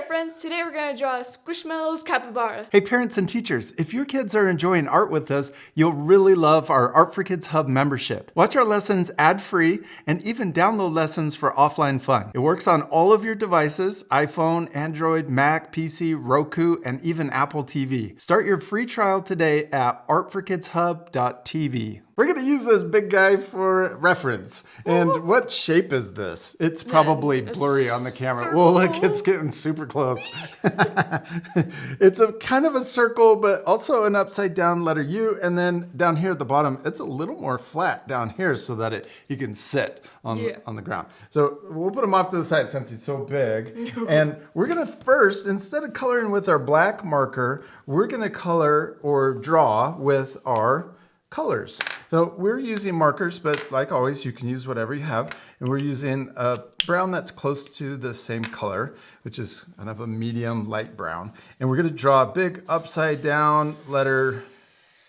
there, friends. Today we're going to draw a Squishmallows capybara. Hey parents and teachers, if your kids are enjoying art with us, you'll really love our Art for Kids Hub membership. Watch our lessons ad-free and even download lessons for offline fun. It works on all of your devices, iPhone, Android, Mac, PC, Roku, and even Apple TV. Start your free trial today at artforkidshub.tv. We're gonna use this big guy for reference. And what shape is this? It's probably blurry on the camera. Whoa, look, it's getting super close. It's a kind of a circle, but also an upside down letter U. And then down here at the bottom, it's a little more flat down here so that you can sit on the ground. So we'll put him off to the side since he's so big. And we're gonna first, instead of coloring with our black marker, we're gonna color or draw with our colors. So we're using markers, but like always, you can use whatever you have. And we're using a brown that's close to the same color, which is kind of a medium light brown. And we're gonna draw a big upside down letter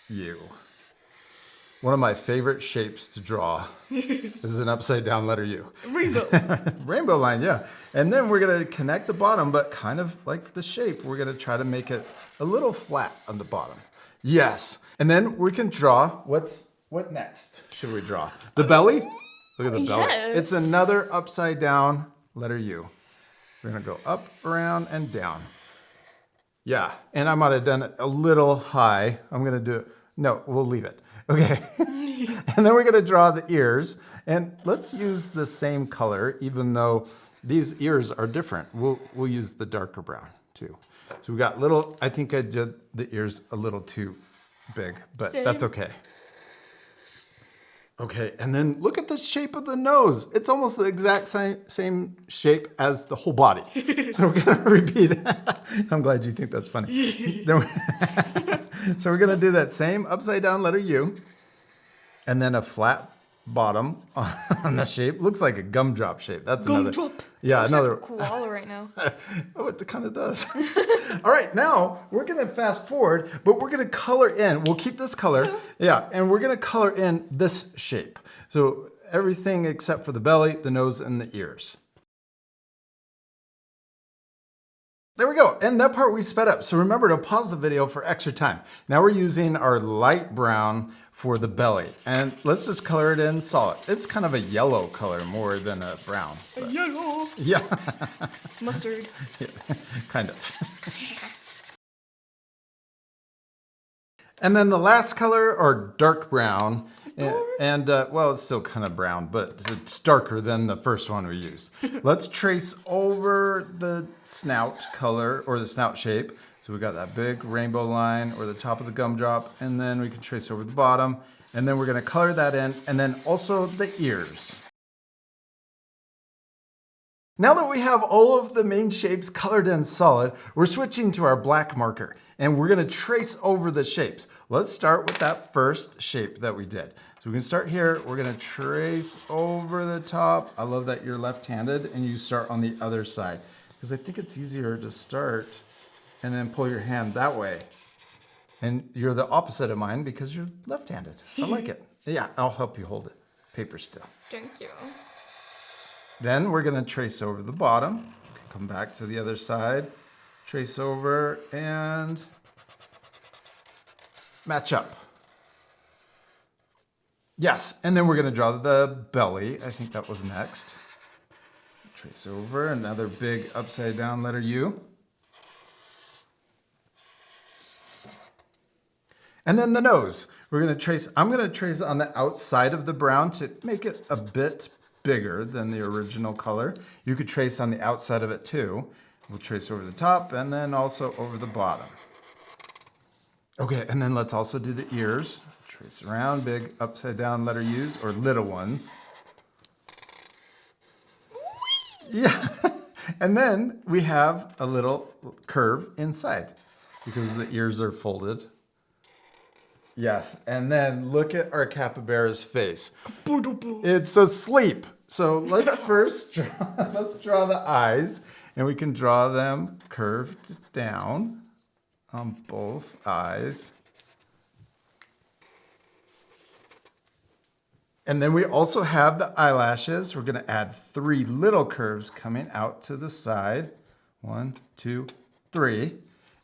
U. One of my favorite shapes to draw. This is an upside down letter U. Rainbow. Rainbow line, yeah. And then we're gonna connect the bottom, but kind of like the shape, we're gonna try to make it a little flat on the bottom. Yes. And then we can draw, what next should we draw? The belly? Look at the belly. Yes. It's another upside down letter U. We're gonna go up, around, and down. Yeah, and I might have done it a little high. I'm gonna do it, no, we'll leave it. Okay. And then we're gonna draw the ears. And let's use the same color, even though these ears are different. We'll use the darker brown too. So we got little, I think I did the ears a little too big, but that's okay. Okay, and then look at the shape of the nose. It's almost the exact same shape as the whole body. So we're gonna repeat. I'm glad you think that's funny. So we're gonna do that same upside down letter U, and then a flat bottom on the shape. Looks like a gumdrop shape. That's another. Gumdrop. Yeah, another. Like a koala right now. Oh, it kind of does. All right, now we're gonna fast forward, but we're gonna color in. We'll keep this color, yeah, and we're gonna color in this shape. So everything except for the belly, the nose, and the ears. There we go, and that part we sped up. So remember to pause the video for extra time. Now we're using our light brown for the belly, and let's just color it in solid. It's kind of a yellow color more than a brown. But Yellow. yeah. Mustard. Yeah, kind of. And then the last color are dark brown. And well, it's still kind of brown, but it's darker than the first one we used. Let's trace over the snout color or the snout shape. So we got that big rainbow line or the top of the gumdrop, and then we can trace over the bottom. And then we're gonna color that in, and then also the ears. Now that we have all of the main shapes colored in solid, we're switching to our black marker, and we're gonna trace over the shapes. Let's start with that first shape that we did. So we can start here, we're gonna trace over the top. I love that you're left-handed and you start on the other side, because I think it's easier to start and then pull your hand that way. And you're the opposite of mine because you're left-handed. I like it. Yeah, I'll help you hold it. Paper still. Thank you. Then we're gonna trace over the bottom. Come back to the other side. Trace over and match up. Yes, and then we're gonna draw the belly. I think that was next. Trace over, another big upside down letter U. And then the nose. We're gonna trace, I'm gonna trace on the outside of the brown to make it a bit bigger than the original color. You could trace on the outside of it too. We'll trace over the top and then also over the bottom. Okay, and then let's also do the ears. Trace around, big upside down letter U's or little ones. Yeah, and then we have a little curve inside because the ears are folded. Yes, and then look at our capybara's face. It's asleep. So let's first draw the eyes, and we can draw them curved down on both eyes. And then we also have the eyelashes. We're gonna add 3 little curves coming out to the side. 1, 2, 3.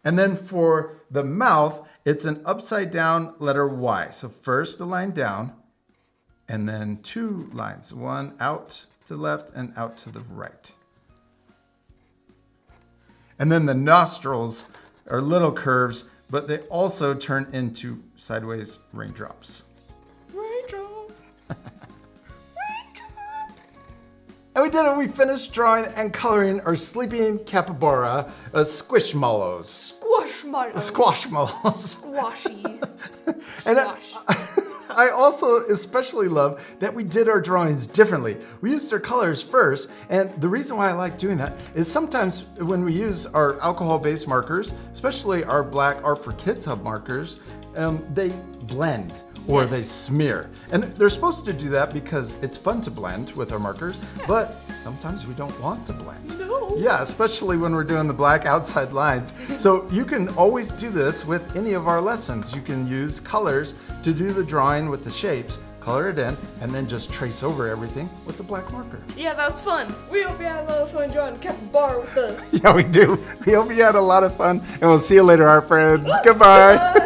And then for the mouth, it's an upside down letter Y. So first a line down, and then 2 lines. One out to the left and out to the right. And then the nostrils are little curves, but they also turn into sideways raindrops. Raindrop. And we did it. We finished drawing and coloring our sleeping capybara squishmallows. Squishmallow. Squashmallows. Squashy. And Squash. I also especially love that we did our drawings differently. We used our colors first, and the reason why I like doing that is sometimes when we use our alcohol-based markers, especially our black Art for Kids Hub markers, they blend or Yes. they smear. And they're supposed to do that because it's fun to blend with our markers, but sometimes we don't want to blend. No. Yeah, especially when we're doing the black outside lines. So you can always do this with any of our lessons. You can use colors to do the drawing with the shapes, color it in, and then just trace over everything with the black marker. Yeah, that was fun. We hope you had a lot of fun drawing Capybara with us. Yeah, we do. We hope you had a lot of fun, and we'll see you later, our friends. Goodbye.